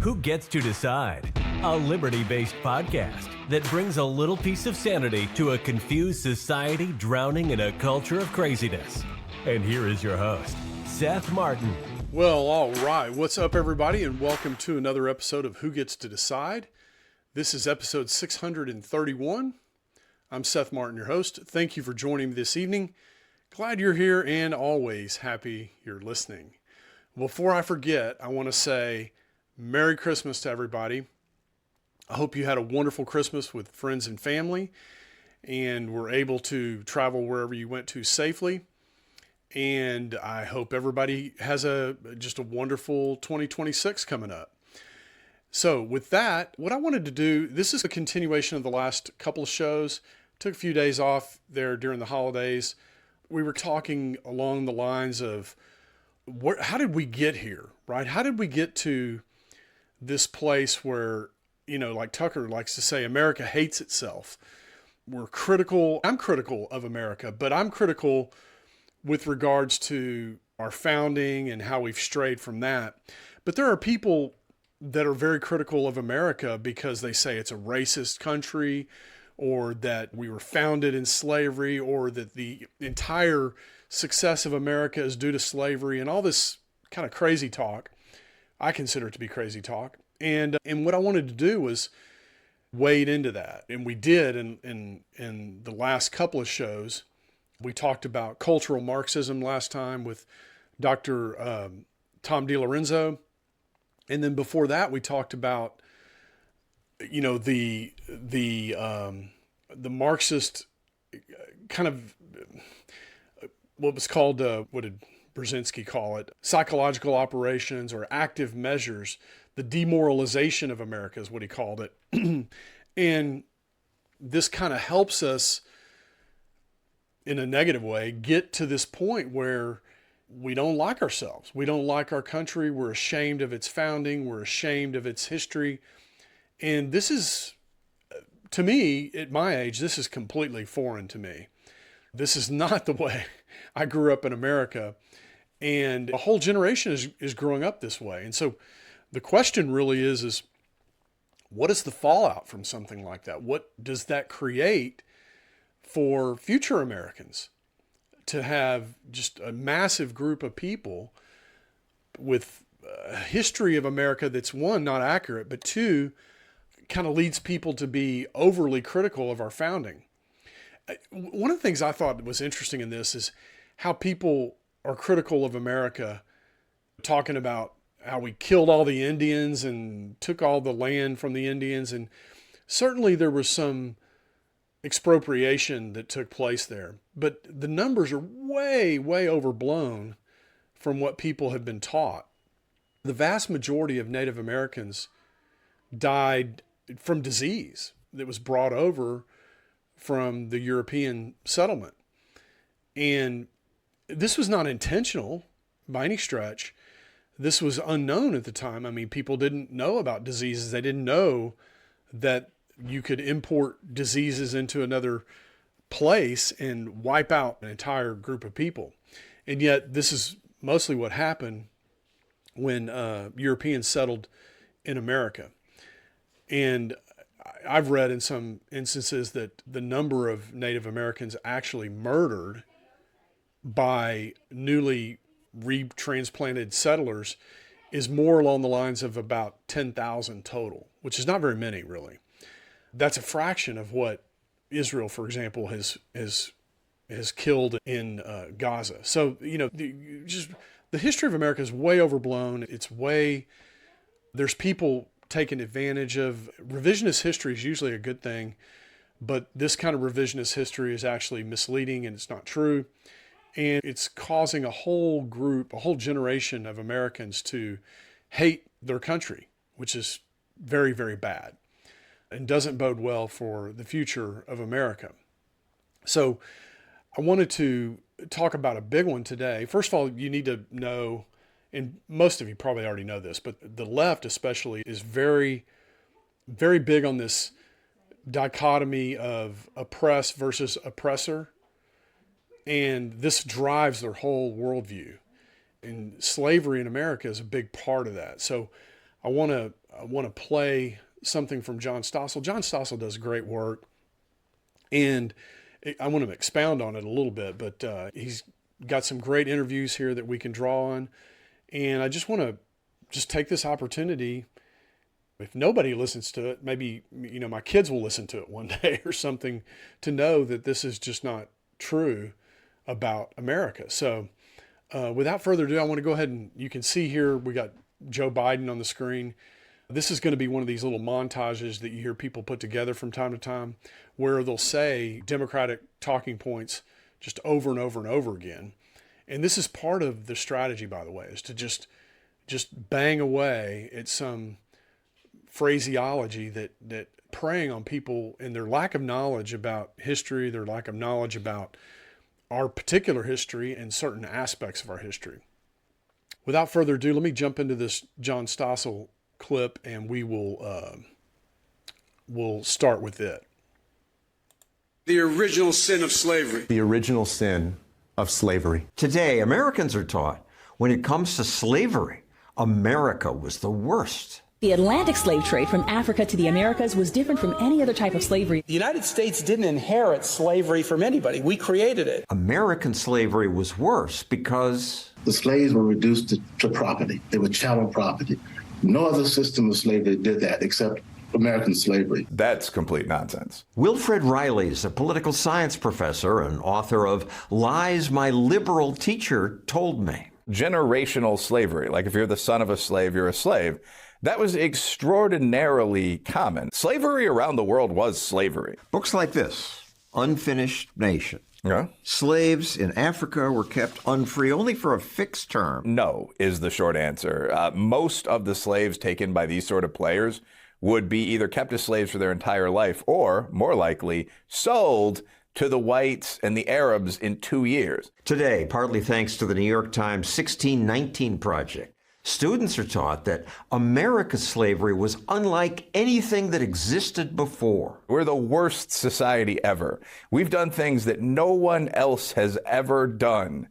Who Gets to Decide? A liberty-based podcast that brings a little piece of sanity to a confused society drowning in a culture of craziness. And here is your host, Seth Martin. Well, all right. What's up, everybody, and welcome to another episode of Who Gets to Decide. This is episode 631. I'm Seth Martin, your host. Thank you for joining me this evening. Glad you're here and always happy you're listening. Before I forget, I want to say Merry Christmas to everybody. I hope you had a wonderful Christmas with friends and family and were able to travel wherever you went to safely. And I hope everybody has just a wonderful 2026 coming up. So with that, what I wanted to do, this is a continuation of the last couple of shows. Took a few days off there during the holidays. We were talking along the lines of how did we get here, right? How did we get to this place where, like Tucker likes to say, America hates itself. We're critical. I'm critical of America, but I'm critical with regards to our founding and how we've strayed from that. But there are people that are very critical of America because they say it's a racist country, or that we were founded in slavery, or that the entire success of America is due to slavery, and all this kind of crazy talk. I consider it to be crazy talk. And what I wanted to do was wade into that. And we did in the last couple of shows. We talked about cultural Marxism last time with Dr. Tom DiLorenzo. And then before that, we talked about, the Marxist kind of what was called, what did Brzezinski call it? Psychological operations or active measures. The demoralization of America is what he called it. And this kind of helps us, in a negative way, get to this point where we don't like ourselves. We don't like our country. We're ashamed of its founding. We're ashamed of its history. And this is, to me, at my age, this is completely foreign to me. This is not the way I grew up in America. And a whole generation is growing up this way. And so the question really is what is the fallout from something like that? What does that create for future Americans to have just a massive group of people with a history of America that's, one, not accurate, but two, kind of leads people to be overly critical of our founding. One of the things I thought was interesting in this is how people are critical of America, talking about how we killed all the Indians and took all the land from the Indians. And certainly there was some expropriation that took place there. But the numbers are way, way overblown from what people have been taught. The vast majority of Native Americans died from disease that was brought over from the European settlement. And this was not intentional by any stretch. This was unknown at the time. I mean, people didn't know about diseases. They didn't know that you could import diseases into another place and wipe out an entire group of people. And yet this is mostly what happened when Europeans settled in America. And I've read in some instances that the number of Native Americans actually murdered by newly retransplanted settlers is more along the lines of about 10,000 total, which is not very many, really. That's a fraction of what Israel, for example, has killed in Gaza. So, just the history of America is way overblown. There's people taking advantage of. Revisionist history is usually a good thing, but this kind of revisionist history is actually misleading and it's not true. And it's causing a whole generation of Americans to hate their country, which is very, very bad and doesn't bode well for the future of America. So I wanted to talk about a big one today. First of all, you need to know, and most of you probably already know this, but the left especially is very, very big on this dichotomy of oppress versus oppressor. And this drives their whole worldview. And slavery in America is a big part of that. So I want to I want to play something from John Stossel. John Stossel does great work, and I want to expound on it a little bit, but he's got some great interviews here that we can draw on. And I just want to just take this opportunity. If nobody listens to it, maybe, my kids will listen to it one day or something, to know that this is just not true about America. So without further ado, I want to go ahead and you can see here, we got Joe Biden on the screen. This is going to be one of these little montages that you hear people put together from time to time, where they'll say Democratic talking points just over and over and over again. And this is part of the strategy, by the way, is to just bang away at some phraseology that preying on people and their lack of knowledge about history, their lack of knowledge about our particular history and certain aspects of our history. Without further ado, let me jump into this John Stossel clip, and we'll start with it. The original sin of slavery. The original sin of slavery. Today, Americans are taught when it comes to slavery, America was the worst. The Atlantic slave trade from Africa to the Americas was different from any other type of slavery. The United States didn't inherit slavery from anybody. We created it. American slavery was worse because the slaves were reduced to property. They were chattel property. No other system of slavery did that except American slavery. That's complete nonsense. Wilfred Riley is a political science professor and author of Lies My Liberal Teacher Told Me. Generational slavery, like if you're the son of a slave, you're a slave, that was extraordinarily common. Slavery around the world was slavery. Books like this, Unfinished Nation. Yeah. Slaves in Africa were kept unfree only for a fixed term. No, is the short answer. Most of the slaves taken by these sort of players would be either kept as slaves for their entire life or, more likely, sold to the whites and the Arabs in 2 years. Today, partly thanks to the New York Times 1619 Project, students are taught that America's slavery was unlike anything that existed before. We're the worst society ever. We've done things that no one else has ever done.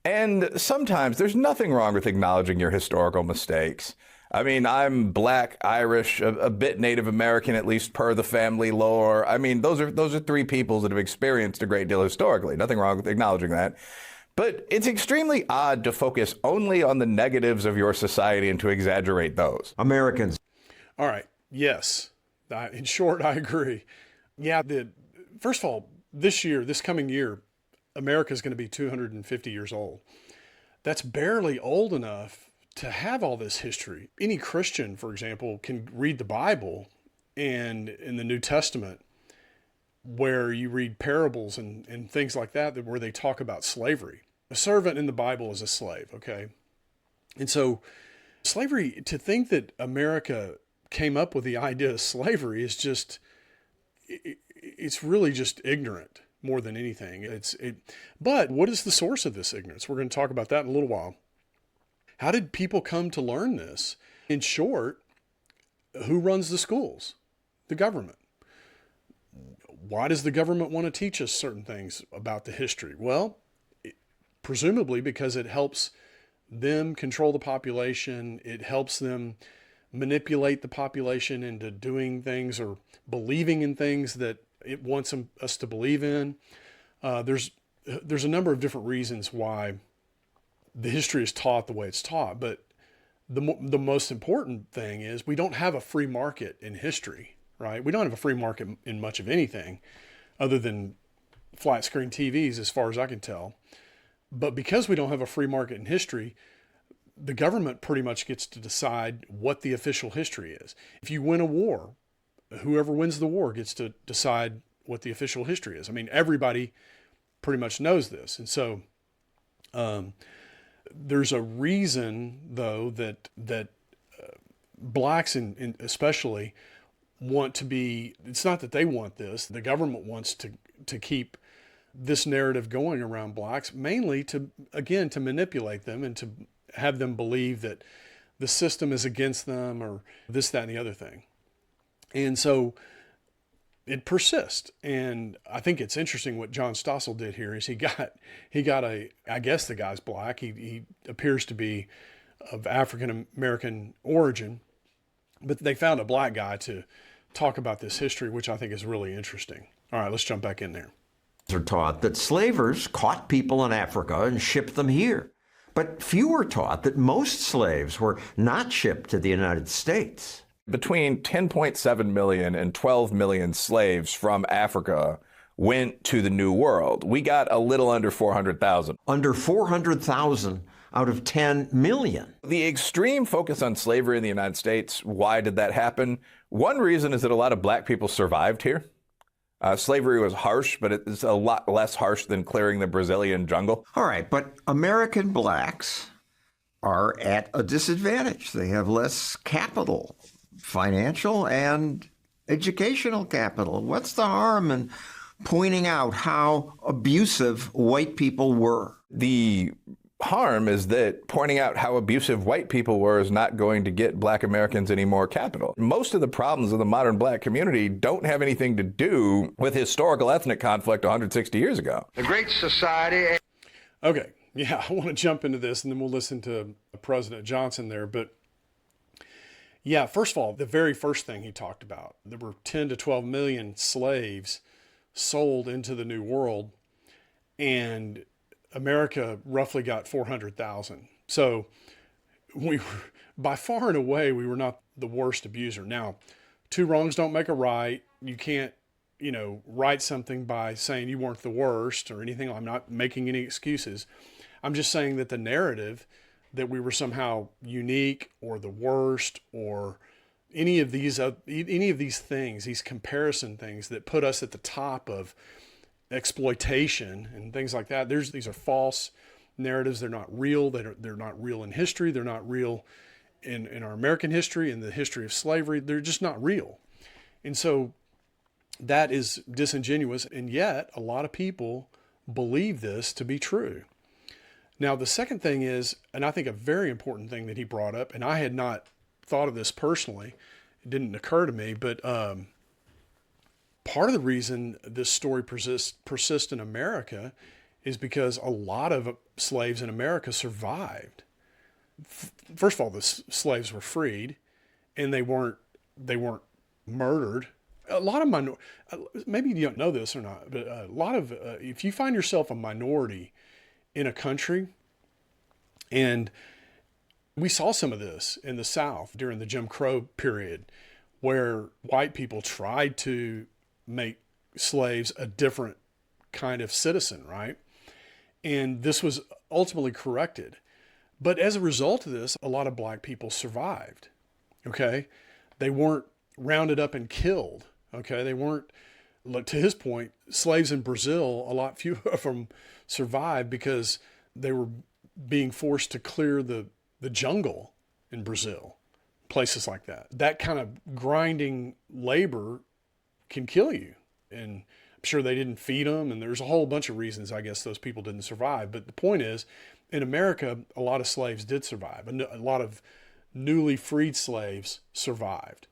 And sometimes there's nothing wrong with acknowledging your historical mistakes. I mean, I'm Black, Irish, a bit Native American, at least per the family lore. I mean, those are three peoples that have experienced a great deal historically. Nothing wrong with acknowledging that. But it's extremely odd to focus only on the negatives of your society and to exaggerate those. Americans. All right. Yes. In short, I agree. Yeah. First of all, this coming year, America is going to be 250 years old. That's barely old enough to have all this history. Any Christian, for example, can read the Bible and in the New Testament, where you read parables and things like that where they talk about slavery. A servant in the Bible is a slave, okay? And so slavery, to think that America came up with the idea of slavery is just, it's really just ignorant more than anything. But what is the source of this ignorance? We're going to talk about that in a little while. How did people come to learn this? In short, who runs the schools? The government. Why does the government want to teach us certain things about the history? Well, presumably because it helps them control the population. It helps them manipulate the population into doing things or believing in things that it wants us to believe in. There's a number of different reasons why the history is taught the way it's taught, but the most important thing is we don't have a free market in history, right? We don't have a free market in much of anything other than flat screen TVs, as far as I can tell. But because we don't have a free market in history, the government pretty much gets to decide what the official history is. If you win a war, whoever wins the war gets to decide what the official history is. I mean, everybody pretty much knows this. And so, there's a reason, though, that blacks and especially want to be, it's not that they want this, the government wants to keep this narrative going around blacks, mainly to manipulate them and to have them believe that the system is against them or this, that, and the other thing. And so it persists. And I think it's interesting what John Stossel did here is he got I guess the guy's black. He appears to be of African American origin, But they found a black guy to talk about this history, which I think is really interesting. All right, let's jump back in there. Are taught that slavers caught people in Africa and shipped them here. But few were taught that most slaves were not shipped to the United States. Between 10.7 million and 12 million slaves from Africa went to the New World. We got a little under 400,000. Under 400,000 out of 10 million. The extreme focus on slavery in the United States, why did that happen? One reason is that a lot of black people survived here. Slavery was harsh, but it's a lot less harsh than clearing the Brazilian jungle. All right, but American blacks are at a disadvantage. They have less capital, financial and educational capital. What's the harm in pointing out how abusive white people were? The harm is that pointing out how abusive white people were is not going to get black Americans any more capital. Most of the problems of the modern black community don't have anything to do with historical ethnic conflict 160 years ago. The Great Society. Okay, yeah, I want to jump into this and then we'll listen to President Johnson there. But yeah, first of all, the very first thing he talked about, there were 10 to 12 million slaves sold into the New World, and America roughly got 400,000. So we were, by far and away, we were not the worst abuser. Now, two wrongs don't make a right. You can't, write something by saying you weren't the worst or anything. I'm not making any excuses. I'm just saying that the narrative that we were somehow unique or the worst or any of these things, these comparison things that put us at the top of exploitation and things like that. These are false narratives. They're not real. They're not real in history. They're not real in our American history, in the history of slavery. They're just not real. And so that is disingenuous. And yet a lot of people believe this to be true. Now, the second thing is, and I think a very important thing that he brought up, and I had not thought of this personally, it didn't occur to me, but part of the reason this story persists in America is because a lot of slaves in America survived. First of all, the slaves were freed, and they weren't murdered. A lot of maybe you don't know this or not, but a lot of if you find yourself a minority in a country, and we saw some of this in the South during the Jim Crow period, where white people tried to make slaves a different kind of citizen, right? And this was ultimately corrected. But as a result of this, a lot of black people survived, okay? They weren't rounded up and killed, okay? They weren't, to his point, slaves in Brazil, a lot fewer of them survived because they were being forced to clear the jungle in Brazil, places like that. That kind of grinding labor can kill you. And I'm sure they didn't feed them, and there's a whole bunch of reasons I guess those people didn't survive. But the point is, in America, a lot of slaves did survive. A lot of newly freed slaves survived.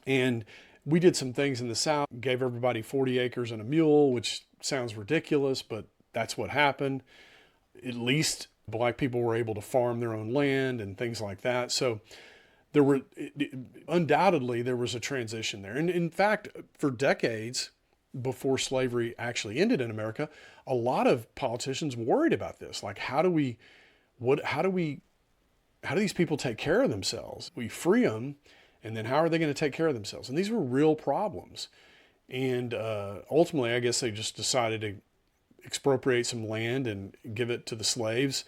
And we did some things in the South, gave everybody 40 acres and a mule, which sounds ridiculous, but that's what happened. At least black people were able to farm their own land and things like that. So undoubtedly there was a transition there. And in fact, for decades before slavery actually ended in America, a lot of politicians worried about this. Like, how do these people take care of themselves? We free them, and then how are they going to take care of themselves? And these were real problems. And ultimately, I guess they just decided to expropriate some land and give it to the slaves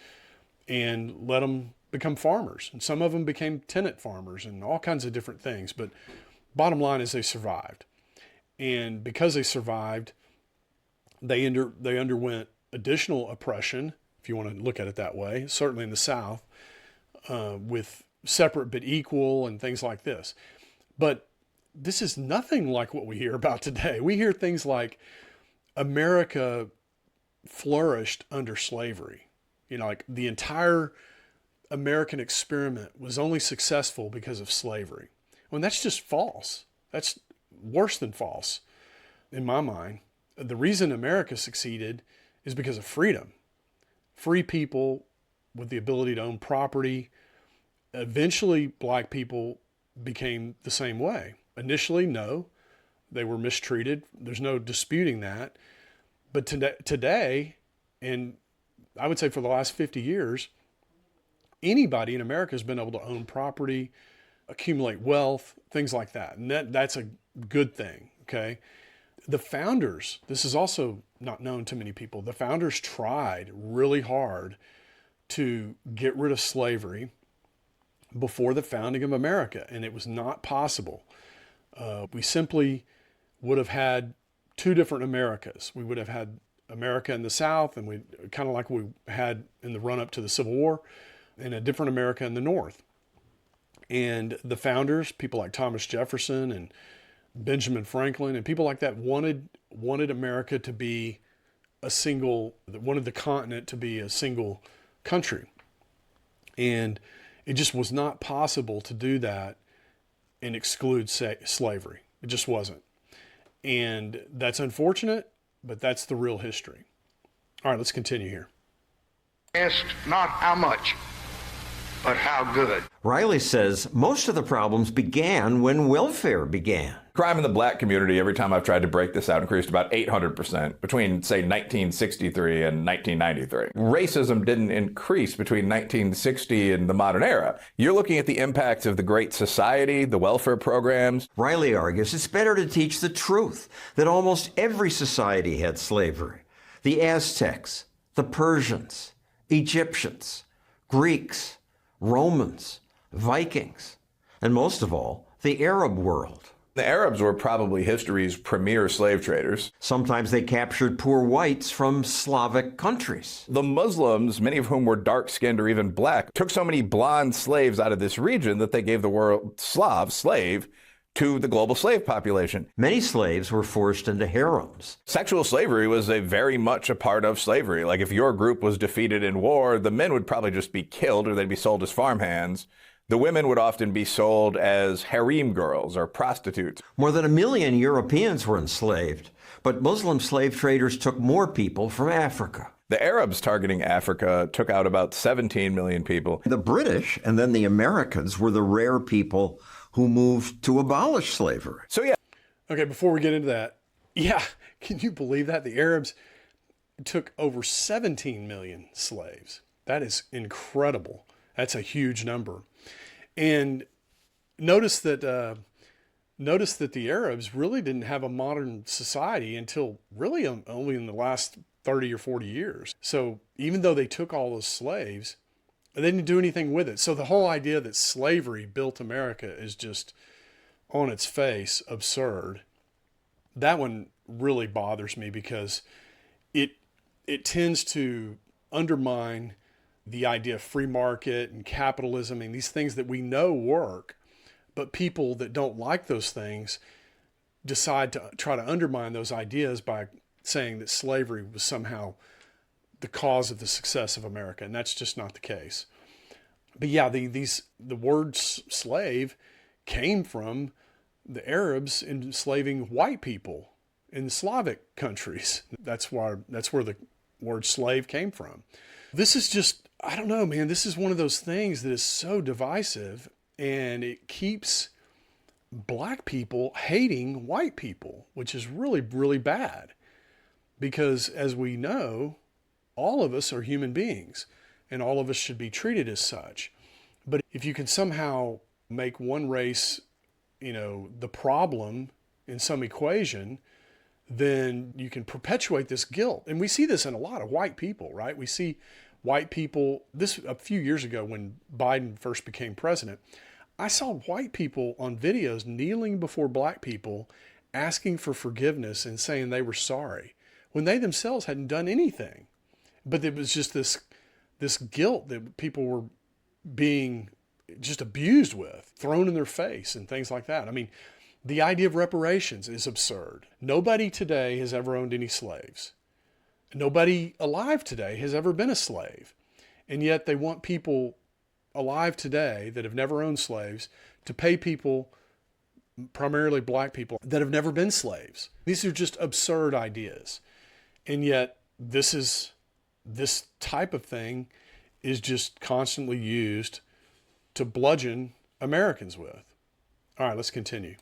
and let them become farmers. And some of them became tenant farmers and all kinds of different things. But bottom line is they survived. And because they survived, they underwent additional oppression, if you want to look at it that way, certainly in the South, with separate but equal and things like this. But this is nothing like what we hear about today. We hear things like America flourished under slavery. Like the entire American experiment was only successful because of slavery. Well, that's just false. That's worse than false in my mind. The reason America succeeded is because of freedom. Free people with the ability to own property. Eventually, black people became the same way. Initially, no, they were mistreated. There's no disputing that. But today, and I would say for the last 50 years, anybody in America has been able to own property, accumulate wealth, things like that. And that's a good thing, okay? The founders, this is also not known to many people, the founders tried really hard to get rid of slavery before the founding of America, and it was not possible. We simply would have had two different Americas. We would have had America in the South, and we kind of like we had in the run-up to the Civil War, and a different America in the North. And the founders, people like Thomas Jefferson and Benjamin Franklin and people like that wanted America to be wanted the continent to be a single country. And it just was not possible to do that and exclude slavery. It just wasn't. And that's unfortunate, but that's the real history. All right, let's continue here. Asked not how much, but how good. Riley says most of the problems began when welfare began. Crime in the black community, every time I've tried to break this out, increased about 800% between, say, 1963 and 1993. Racism didn't increase between 1960 and the modern era. You're looking at the impacts of the Great Society, the welfare programs. Riley argues it's better to teach the truth, that almost every society had slavery. The Aztecs, the Persians, Egyptians, Greeks, Romans, Vikings, and most of all, the Arab world. The Arabs were probably history's premier slave traders. Sometimes they captured poor whites from Slavic countries. The Muslims, many of whom were dark-skinned or even black, took so many blonde slaves out of this region that they gave the word slave to the global slave population. Many slaves were forced into harems. Sexual slavery was very much a part of slavery. Like if your group was defeated in war, the men would probably just be killed or they'd be sold as farmhands. The women would often be sold as harem girls or prostitutes. More than 1 million Europeans were enslaved, but Muslim slave traders took more people from Africa. The Arabs targeting Africa took out about 17 million people. The British and then the Americans were the rare people who moved to abolish slavery. So yeah. Okay, before we get into that, yeah, can you believe that? The Arabs took over 17 million slaves. That is incredible. That's a huge number. And notice that the Arabs really didn't have a modern society until really only in the last 30 or 40 years. So even though they took all those slaves, they didn't do anything with it. So the whole idea that slavery built America is just on its face absurd. That one really bothers me because it tends to undermine the idea of free market and capitalism and these things that we know work, but people that don't like those things decide to try to undermine those ideas by saying that slavery was somehow the cause of the success of America, and that's just not the case. But yeah, the word slave came from the Arabs enslaving white people in Slavic countries. That's where the word slave came from. This is just, I don't know, man, this is one of those things that is so divisive, and it keeps black people hating white people, which is really, really bad. Because as we know, all of us are human beings, and all of us should be treated as such. But if you can somehow make one race, the problem in some equation, then you can perpetuate this guilt. And we see this in a lot of white people, right? We see white people, this a few years ago when Biden first became president, I saw white people on videos kneeling before black people, asking for forgiveness and saying they were sorry, when they themselves hadn't done anything. But it was just this guilt that people were being just abused with, thrown in their face and things like that. I mean, the idea of reparations is absurd. Nobody today has ever owned any slaves. Nobody alive today has ever been a slave. And yet they want people alive today that have never owned slaves to pay people, primarily black people, that have never been slaves. These are just absurd ideas. And yet this type of thing is just constantly used to bludgeon Americans with. All right, let's continue.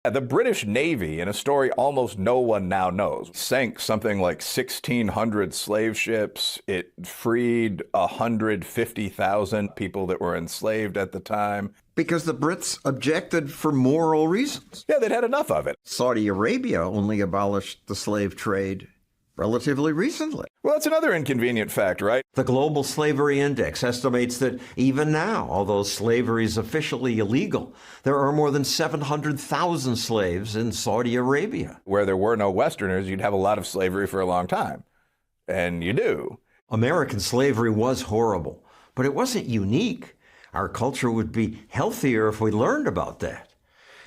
The British Navy, in a story almost no one now knows, sank something like 1,600 slave ships. It freed 150,000 people that were enslaved at the time. Because the Brits objected for moral reasons. Yeah, they'd had enough of it. Saudi Arabia only abolished the slave trade relatively recently. Well, that's another inconvenient fact, right? The Global Slavery Index estimates that even now, although slavery is officially illegal, there are more than 700,000 slaves in Saudi Arabia. Where there were no Westerners, you'd have a lot of slavery for a long time. And you do. American slavery was horrible, but it wasn't unique. Our culture would be healthier if we learned about that.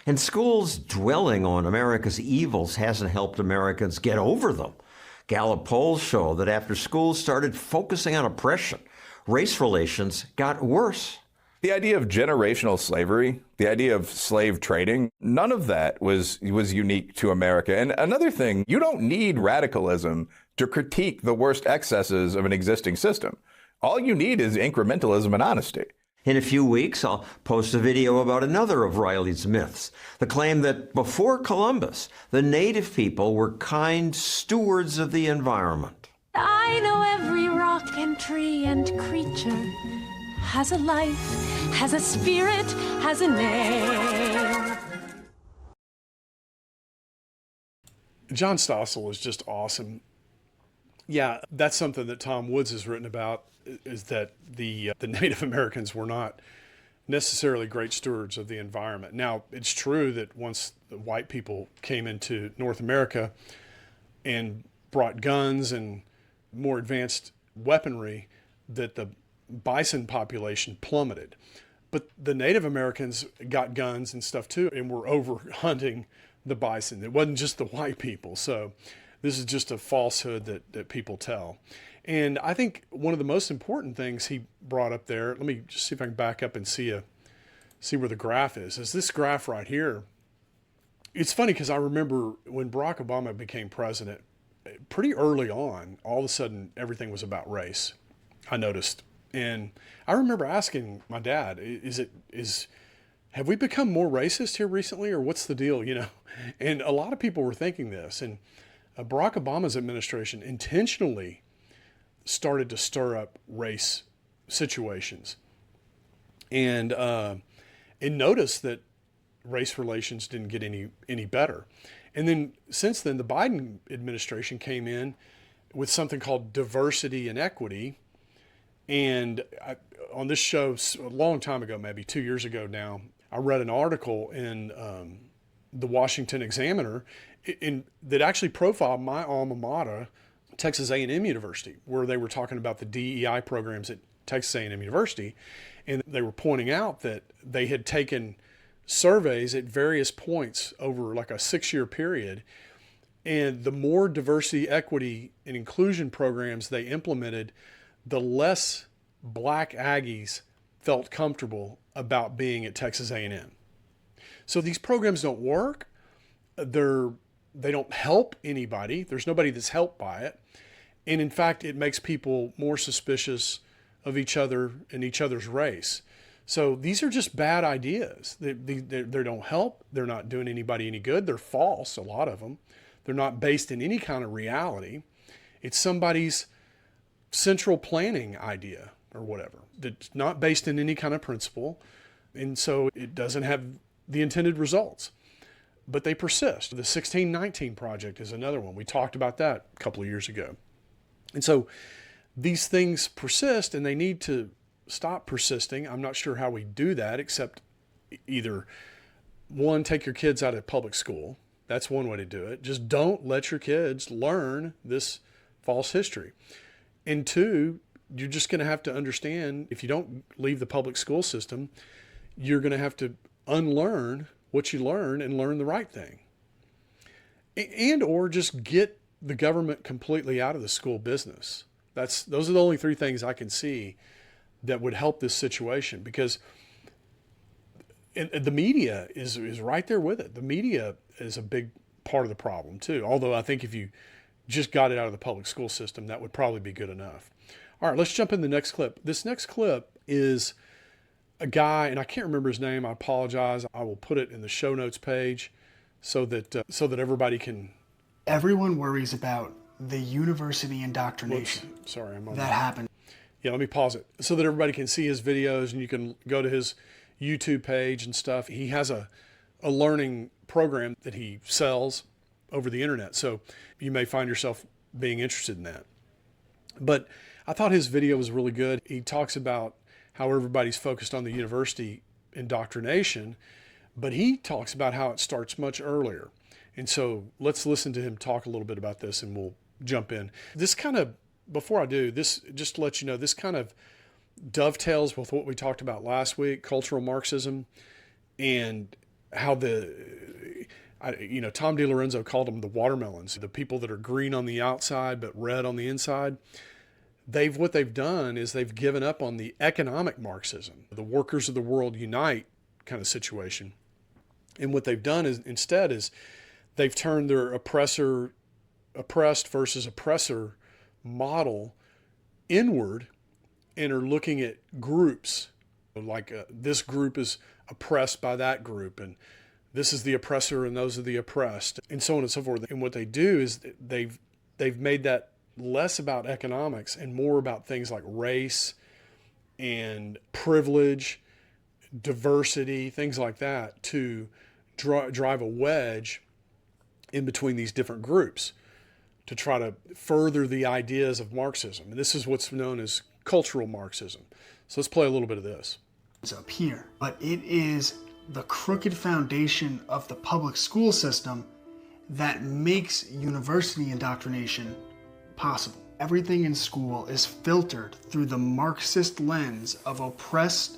And schools dwelling on America's evils hasn't helped Americans get over them. Gallup polls show that after schools started focusing on oppression, race relations got worse. The idea of generational slavery, the idea of slave trading, none of that was unique to America. And another thing, you don't need radicalism to critique the worst excesses of an existing system. All you need is incrementalism and honesty. In a few weeks, I'll post a video about another of Riley's myths, the claim that before Columbus, the native people were kind stewards of the environment. I know every rock and tree and creature has a life, has a spirit, has a name. John Stossel is just awesome. Yeah, that's something that Tom Woods has written about, is that the Native Americans were not necessarily great stewards of the environment. Now, it's true that once the white people came into North America and brought guns and more advanced weaponry, that the bison population plummeted. But the Native Americans got guns and stuff too, and were over hunting the bison. It wasn't just the white people. So this is just a falsehood that people tell. And I think one of the most important things he brought up there, let me just see if I can back up and see where the graph is this graph right here. It's funny because I remember when Barack Obama became president, pretty early on, all of a sudden everything was about race, I noticed. And I remember asking my dad, have we become more racist here recently, or what's the deal, And a lot of people were thinking this. And Barack Obama's administration intentionally started to stir up race situations, and noticed that race relations didn't get any better. And then since then, the Biden administration came in with something called diversity and equity. And on this show a long time ago, maybe 2 years ago now, I read an article in the Washington Examiner that actually profiled my alma mater, Texas A&M University, where they were talking about the DEI programs at Texas A&M University. And they were pointing out that they had taken surveys at various points over like a 6-year period. And the more diversity, equity, and inclusion programs they implemented, the less black Aggies felt comfortable about being at Texas A&M. So these programs don't work. They don't help anybody. There's nobody that's helped by it. And in fact, it makes people more suspicious of each other and each other's race. So these are just bad ideas. They don't help. They're not doing anybody any good. They're false, a lot of them. They're not based in any kind of reality. It's somebody's central planning idea or whatever. That's not based in any kind of principle. And so it doesn't have the intended results. But they persist. The 1619 Project is another one. We talked about that a couple of years ago. And so these things persist, and they need to stop persisting. I'm not sure how we do that, except either, one, take your kids out of public school. That's one way to do it. Just don't let your kids learn this false history. And two, you're just going to have to understand, if you don't leave the public school system, you're going to have to unlearn what you learn and learn the right thing. And or just get the government completely out of the school business. Those are the only three things I can see that would help this situation, because the media is right there with it. The media is a big part of the problem too. Although I think if you just got it out of the public school system, that would probably be good enough. All right, let's jump in the next clip. This next clip is a guy, and I can't remember his name. I apologize. I will put it in the show notes page so that everybody can. Everyone worries about the university indoctrination. Whoops, sorry, I'm on that happened. Yeah, let me pause it so that everybody can see his videos, and you can go to his YouTube page and stuff. He has a learning program that he sells over the internet, so you may find yourself being interested in that. But I thought his video was really good. He talks about how everybody's focused on the university indoctrination, but he talks about how it starts much earlier. And so let's listen to him talk a little bit about this, and we'll jump in. This kind of, before I do this, just to let you know, this kind of dovetails with what we talked about last week, cultural Marxism, and how Tom DiLorenzo called them the watermelons, the people that are green on the outside but red on the inside. What they've done is they've given up on the economic Marxism, the workers of the world unite kind of situation. And what they've done is instead is they've turned their oppressed versus oppressor model inward and are looking at groups like this group is oppressed by that group, and this is the oppressor and those are the oppressed, and so on and so forth. And what they do is they've made that less about economics and more about things like race and privilege, diversity, things like that, to drive a wedge in between these different groups to try to further the ideas of Marxism. And this is what's known as cultural Marxism. So let's play a little bit of this. It's up here, but it is the crooked foundation of the public school system that makes university indoctrination possible. Everything in school is filtered through the Marxist lens of oppressed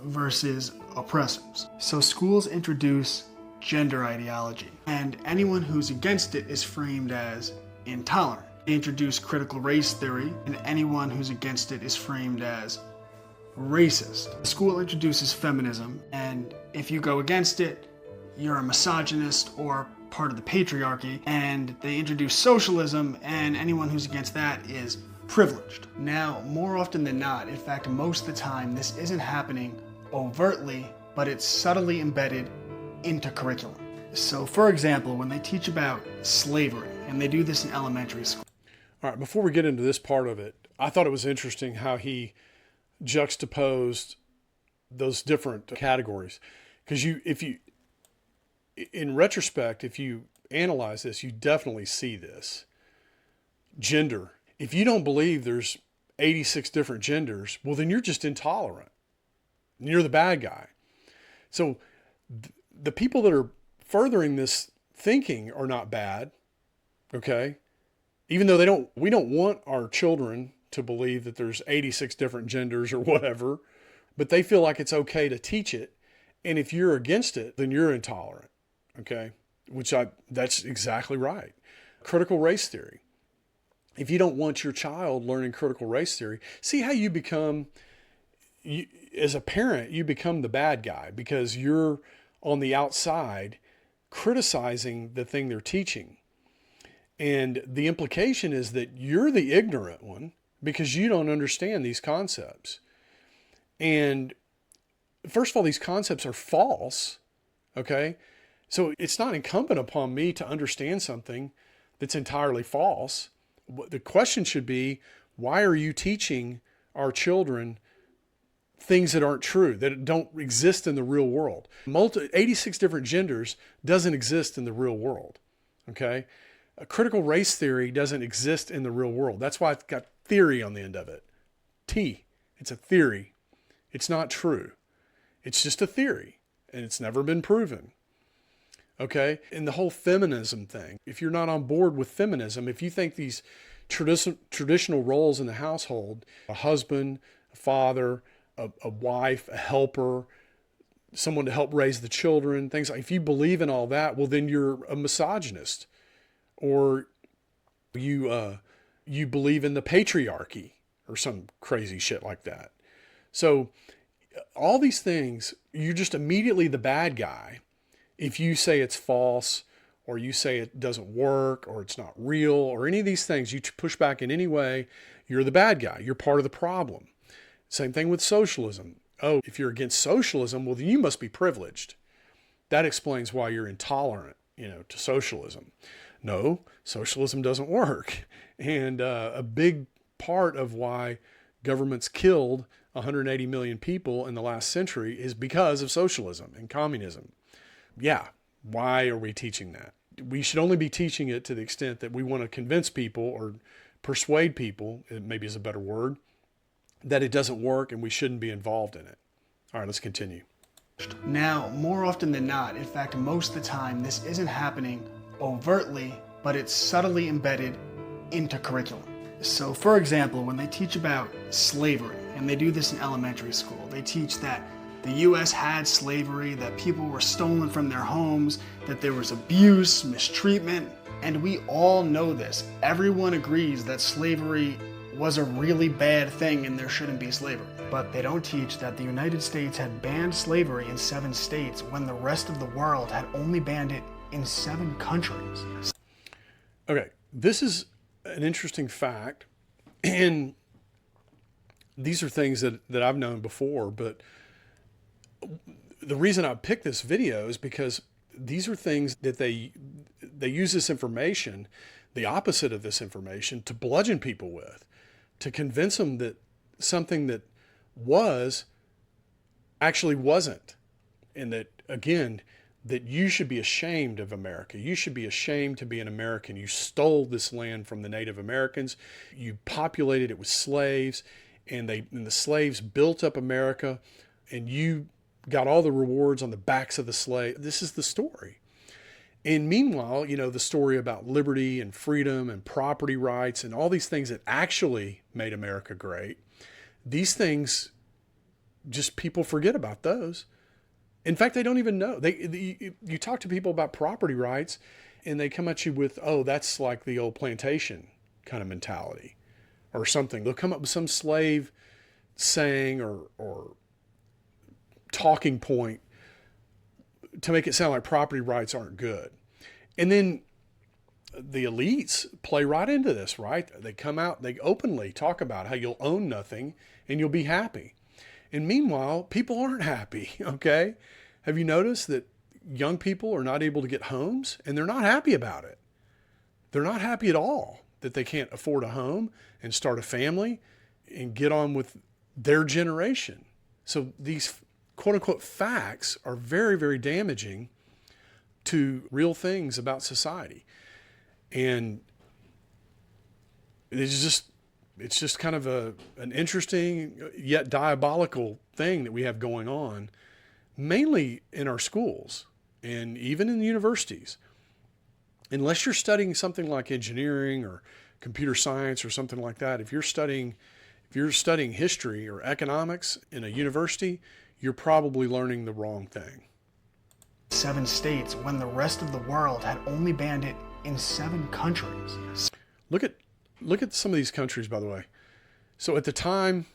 versus oppressors. So schools introduce gender ideology, and anyone who's against it is framed as intolerant. They introduce critical race theory, and anyone who's against it is framed as racist. The school introduces feminism, and if you go against it, you're a misogynist or part of the patriarchy. And they introduce socialism, and anyone who's against that is privileged. Now, more often than not, in fact, most of the time, this isn't happening overtly, but it's subtly embedded into curriculum. So, for example, when they teach about slavery, and they do this in elementary school. All right, before we get into this part of it, I thought it was interesting how he juxtaposed those different categories. Because in retrospect, if you analyze this, you definitely see this. Gender. If you don't believe there's 86 different genders, well, then you're just intolerant. You're the bad guy. So the people that are furthering this thinking are not bad, okay? Even though we don't want our children to believe that there's 86 different genders or whatever, but they feel like it's okay to teach it. And if you're against it, then you're intolerant, okay? That's exactly right. Critical race theory. If you don't want your child learning critical race theory, see how you become, as a parent, you become the bad guy because you're on the outside criticizing the thing they're teaching. And the implication is that you're the ignorant one because you don't understand these concepts. And first of all, these concepts are false, okay? So it's not incumbent upon me to understand something that's entirely false. The question should be, why are you teaching our children things that aren't true, that don't exist in the real world? 86 different genders doesn't exist in the real world, okay? A critical race theory doesn't exist in the real world. That's why it's got theory on the end of it. It's a theory. It's not true. It's just a theory, and it's never been proven. Okay? And the whole feminism thing, if you're not on board with feminism, if you think these traditional roles in the household, a husband, a father, a wife, a helper, someone to help raise the children, things like, if you believe in all that, well, then you're a misogynist, or you believe in the patriarchy or some crazy shit like that. So all these things, you're just immediately the bad guy if you say it's false, or you say it doesn't work, or it's not real, or any of these things. You push back in any way, you're the bad guy. You're part of the problem. Same thing with socialism. oh, if you're against socialism, well, then you must be privileged. That explains why you're intolerant, to socialism. No, socialism doesn't work. And a big part of why governments killed 180 million people in the last century is because of socialism and communism. Yeah, why are we teaching that? We should only be teaching it to the extent that we want to convince people or persuade people, maybe is a better word, that it doesn't work and we shouldn't be involved in it. All right, let's continue. Now, more often than not, in fact, most of the time, this isn't happening overtly, but it's subtly embedded into curriculum. So, for example, when they teach about slavery, and they do this in elementary school, they teach that the U.S. had slavery, that people were stolen from their homes, that there was abuse, mistreatment, and we all know this. Everyone agrees that slavery was a really bad thing and there shouldn't be slavery. But they don't teach that the United States had banned slavery in 7 states when the rest of the world had only banned it in 7 countries. Okay, this is an interesting fact, and these are things that I've known before, but the reason I picked this video is because these are things that they use this information, the opposite of this information, to bludgeon people with, to convince them that something that was actually wasn't, and that, again, that you should be ashamed of America. You should be ashamed to be an American. You stole this land from the Native Americans. You populated it with slaves, and the slaves built up America, and you got all the rewards on the backs of the slave. This is the story. And meanwhile, the story about liberty and freedom and property rights and all these things that actually made America great, these things, just people forget about those. In fact, they don't even know. You talk to people about property rights and they come at you with, oh, that's like the old plantation kind of mentality or something. They'll come up with some slave saying or talking point to make it sound like property rights aren't good. And then the elites play right into this, right? They come out, they openly talk about how you'll own nothing and you'll be happy. And meanwhile, people aren't happy, okay? Have you noticed that young people are not able to get homes and they're not happy about it? They're not happy at all that they can't afford a home and start a family and get on with their generation. So these quote unquote facts are very, very damaging to real things about society. And it's just kind of an interesting yet diabolical thing that we have going on, mainly in our schools and even in the universities. Unless you're studying something like engineering or computer science or something like that, if you're studying history or economics in a university, you're probably learning the wrong thing. 7 states when the rest of the world had only banned it in 7 countries. Look at some of these countries, by the way. So at the time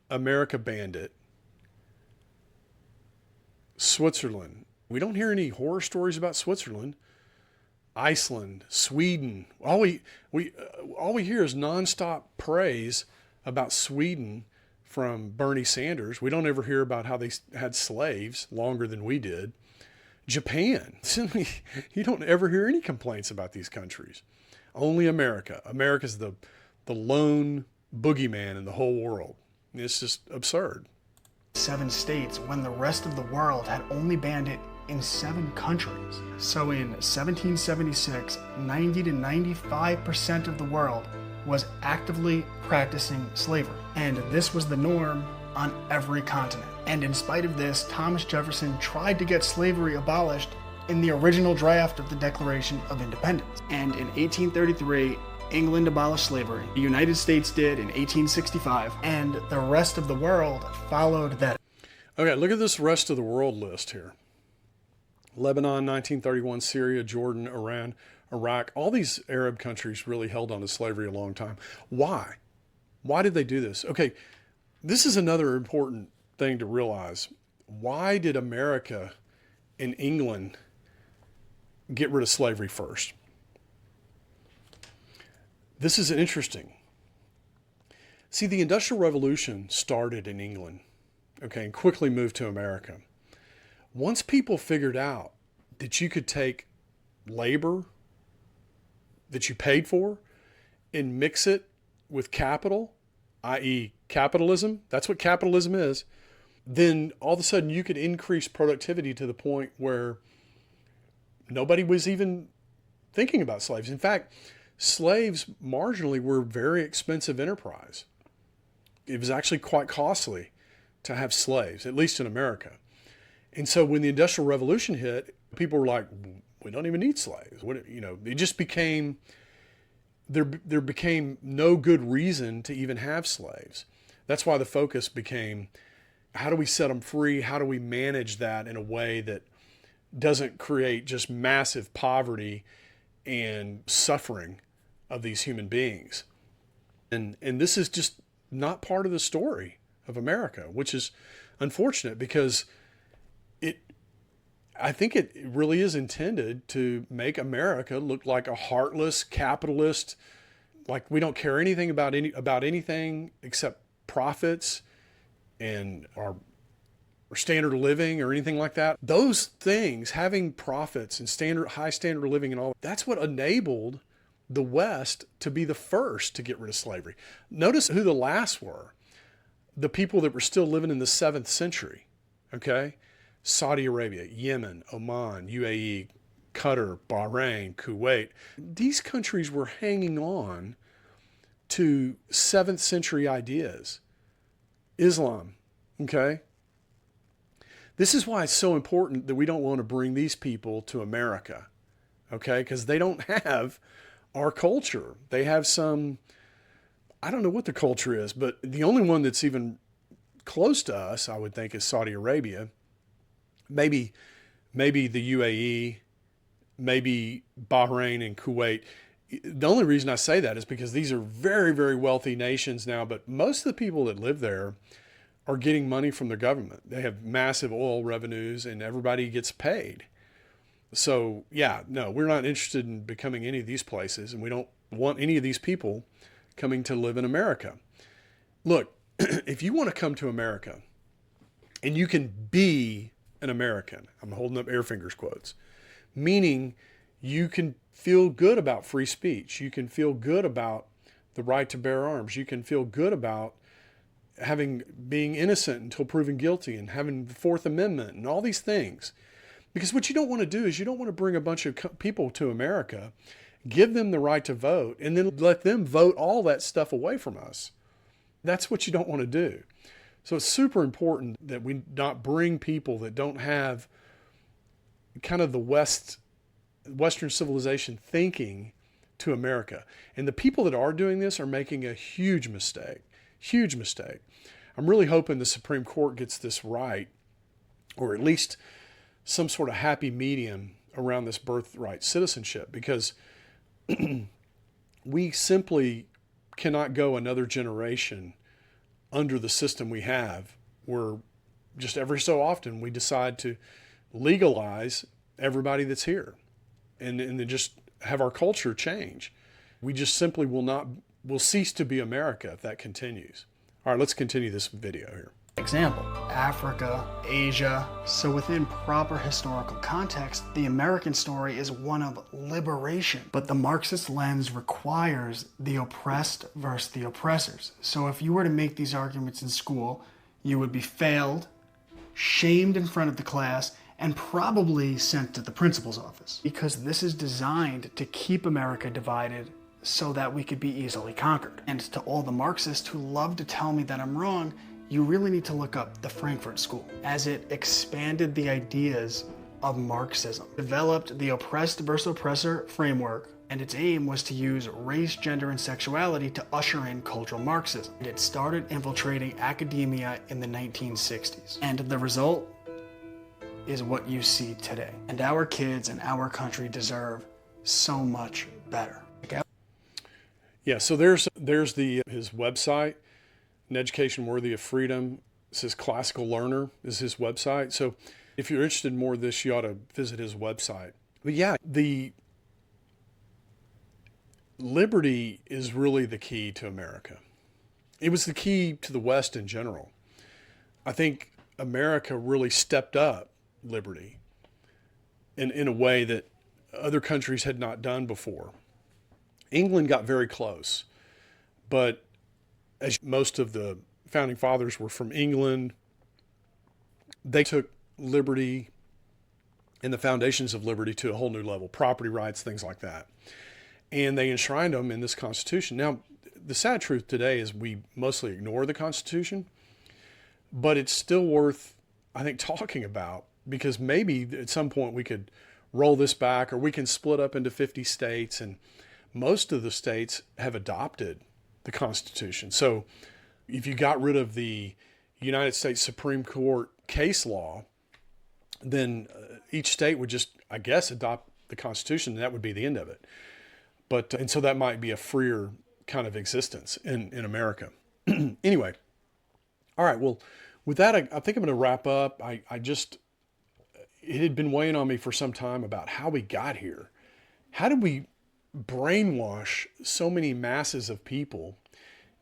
America banned it, Switzerland, we don't hear any horror stories about Switzerland. Iceland, Sweden, all we hear is nonstop praise about Sweden from Bernie Sanders. We don't ever hear about how they had slaves longer than we did. Japan, you don't ever hear any complaints about these countries. Only America. America's the lone boogeyman in the whole world. It's just absurd. 7 states when the rest of the world had only banned it in 7 countries. So in 1776, 90 to 95% of the world was actively practicing slavery. And this was the norm on every continent. And in spite of this, Thomas Jefferson tried to get slavery abolished in the original draft of the Declaration of Independence. And in 1833, England abolished slavery. The United States did in 1865, and the rest of the world followed that. Okay, look at this rest of the world list here. Lebanon, 1931, Syria, Jordan, Iran, Iraq. All these Arab countries really held on to slavery a long time. Why? Why did they do this? Okay, this is another important thing to realize. Why did America and England get rid of slavery first? This is interesting. See, the Industrial Revolution started in England. okay, and quickly moved to America. Once people figured out that you could take labor that you paid for and mix it with capital, i.e. capitalism, that's what capitalism is, then all of a sudden you could increase productivity to the point where nobody was even thinking about slaves. In fact, slaves marginally were a very expensive enterprise. It was actually quite costly to have slaves, at least in America. And so when the Industrial Revolution hit, people were like, we don't even need slaves. It just became, there became no good reason to even have slaves. That's why the focus became, how do we set them free? How do we manage that in a way that doesn't create just massive poverty and suffering of these human beings? And this is just not part of the story of America, which is unfortunate, because I think it really is intended to make America look like a heartless capitalist, like we don't care anything about anything except profits and our standard of living or anything like that. Those things, having profits and high standard of living and all, that's what enabled the West to be the first to get rid of slavery. Notice who the last were. The people that were still living in the 7th century, okay? Saudi Arabia, Yemen, Oman, UAE, Qatar, Bahrain, Kuwait. These countries were hanging on to 7th century ideas. Islam, okay? This is why it's so important that we don't want to bring these people to America, okay? Because they don't have our culture. They have some, I don't know what the culture is, but the only one that's even close to us, I would think, is Saudi Arabia. Maybe the UAE, maybe Bahrain and Kuwait. The only reason I say that is because these are very, very wealthy nations now, but most of the people that live there are getting money from the government. They have massive oil revenues and everybody gets paid. So yeah, no, we're not interested in becoming any of these places, and we don't want any of these people coming to live in America. Look, if you want to come to America and you can be an American, I'm holding up air fingers quotes, meaning you can feel good about free speech. You can feel good about the right to bear arms. You can feel good about being innocent until proven guilty and having the Fourth Amendment and all these things. Because what you don't want to do is you don't want to bring a bunch of people to America, give them the right to vote, and then let them vote all that stuff away from us. That's what you don't want to do. So it's super important that we not bring people that don't have kind of the Western civilization thinking to America. And the people that are doing this are making a huge mistake. Huge mistake. I'm really hoping the Supreme Court gets this right, or at least some sort of happy medium around this birthright citizenship, because we simply cannot go another generation under the system we have, where just every so often we decide to legalize everybody that's here and then just have our culture change. We just simply will cease to be America if that continues. All right, let's continue this video here. Example, Africa, Asia. So within proper historical context, the American story is one of liberation. But the Marxist lens requires the oppressed versus the oppressors. So if you were to make these arguments in school, you would be failed, shamed in front of the class, and probably sent to the principal's office. Because this is designed to keep America divided so that we could be easily conquered. And to all the Marxists who love to tell me that I'm wrong, you really need to look up the Frankfurt School, as it expanded the ideas of Marxism, developed the oppressed versus oppressor framework, and its aim was to use race, gender, and sexuality to usher in cultural Marxism. And it started infiltrating academia in the 1960s. And the result is what you see today. And our kids and our country deserve so much better. Yeah, so there's his website, An Education Worthy of Freedom. It says Classical Learner is his website. So if you're interested in more of this, you ought to visit his website. But yeah, the liberty is really the key to America. It was the key to the West in general. I think America really stepped up liberty in a way that other countries had not done before. England got very close, but as most of the founding fathers were from England, they took liberty and the foundations of liberty to a whole new level, property rights, things like that. And they enshrined them in this Constitution. Now, the sad truth today is we mostly ignore the Constitution, but it's still worth, I think, talking about, because maybe at some point we could roll this back, or we can split up into 50 states, and most of the states have adopted the Constitution. So if you got rid of the United States Supreme Court case law, then each state would just, I guess, adopt the Constitution, and that would be the end of it. But and so that might be a freer kind of existence in America. Anyway, all right. Well, with that, I think I'm going to wrap up. It had been weighing on me for some time about how we got here. How did we brainwash so many masses of people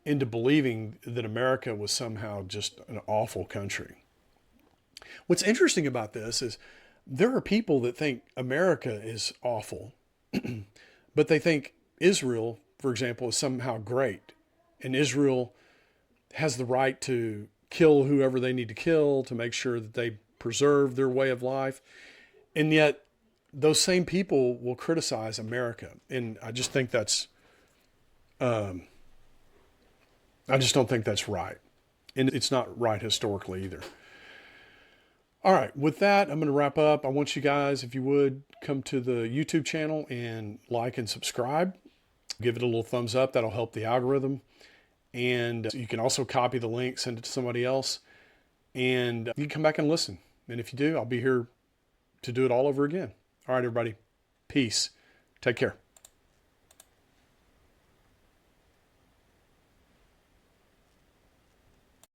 into believing that America was somehow just an awful country? What's interesting about this is there are people that think America is awful, but they think Israel, for example, is somehow great. And Israel has the right to kill whoever they need to kill to make sure that they preserve their way of life. And yet those same people will criticize America. And I just think that's, I just don't think that's right. And it's not right historically either. All right, with that, I'm going to wrap up. I want you guys, if you would, come to the YouTube channel and like and subscribe. Give it a little thumbs up. That'll help the algorithm. And you can also copy the link, send it to somebody else, and you can come back and listen. And if you do, I'll be here to do it all over again. All right, everybody. Peace. Take care.